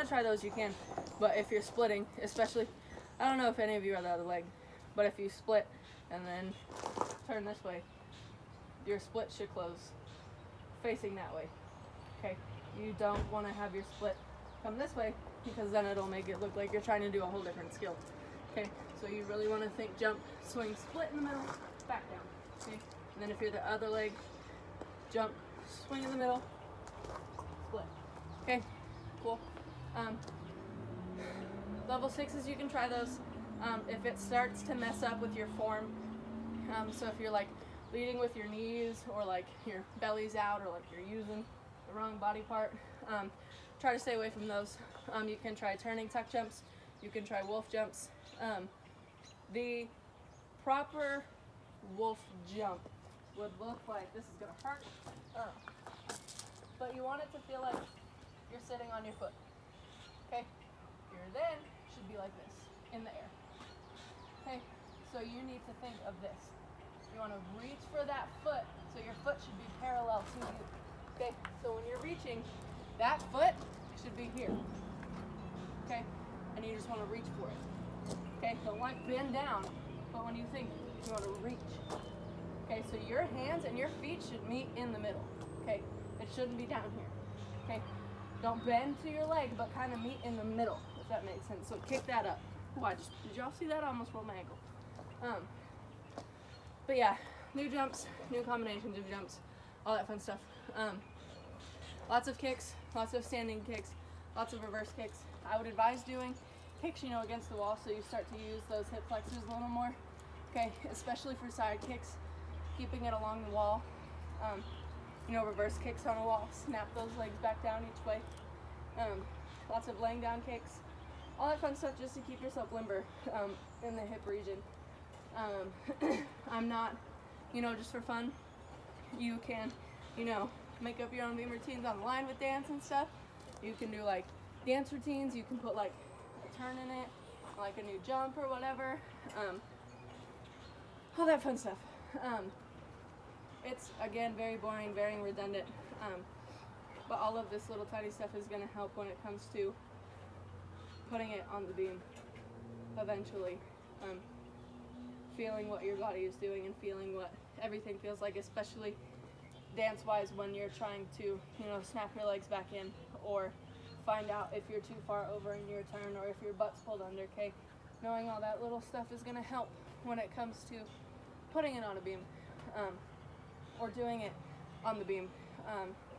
try those, you can. But if you're splitting, especially, I don't know if any of you are the other leg, but if you split and then turn this way, your split should close facing that way. Okay, you don't want to have your split come this way because then it'll make it look like you're trying to do a whole different skill. Okay, so you really want to think jump, swing, split in the middle, back down. Okay, and then if you're the other leg, jump, swing in the middle, split. Okay, cool. Level 6s, you can try those. If it starts to mess up with your form, so if you're like leading with your knees or like your belly's out or like you're using the wrong body part, try to stay away from those. You can try turning tuck jumps. You can try wolf jumps. The proper wolf jump would look like this is gonna hurt, but you want it to feel like you're sitting on your foot. Okay, your then should be like this in the air. Okay, so you need to think of this. You want to reach for that foot, so your foot should be parallel to you. Okay, so when you're reaching, that foot should be here. Okay, and you just want to reach for it. Okay, don't like bend down, but when you think, you want to reach. Okay, so your hands and your feet should meet in the middle. Okay, it shouldn't be down here. Okay, don't bend to your leg, but kind of meet in the middle, if that makes sense. So kick that up. Ooh, did y'all see that? I almost rolled my ankle. But yeah, new jumps, new combinations of jumps, all that fun stuff. Lots of kicks, lots of standing kicks, lots of reverse kicks. I would advise doing kicks, against the wall, so you start to use those hip flexors a little more. Okay, especially for side kicks, keeping it along the wall. Reverse kicks on a wall, snap those legs back down each way. Lots of laying down kicks, all that fun stuff just to keep yourself limber in the hip region. I'm not, just for fun, you can, make up your own beam routines on the line with dance and stuff. You can do like dance routines, you can put like a turn in it, like a new jump or whatever, all that fun stuff. It's again very boring, very redundant, but all of this little tiny stuff is going to help when it comes to putting it on the beam eventually. Feeling what your body is doing and feeling what everything feels like, especially dance-wise when you're trying to, snap your legs back in or find out if you're too far over in your turn or if your butt's pulled under. Okay, knowing all that little stuff is going to help when it comes to putting it on a beam, or doing it on the beam,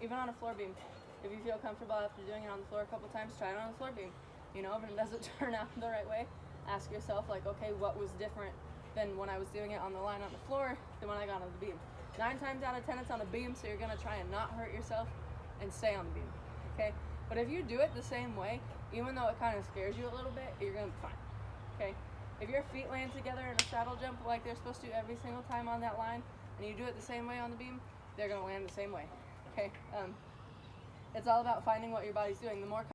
even on a floor beam. If you feel comfortable after doing it on the floor a couple times, try it on the floor beam. If it doesn't turn out the right way, ask yourself like, okay, what was different than when I was doing it on the line on the floor than when I got on the beam? 9 times out of 10 it's on a beam, so you're gonna try and not hurt yourself and stay on the beam. Okay, but if you do it the same way, even though it kind of scares you a little bit, you're gonna be fine. Okay, if your feet land together in a straddle jump like they're supposed to every single time on that line, and you do it the same way on the beam, they're gonna land the same way. Okay, it's all about finding what your body's doing. The more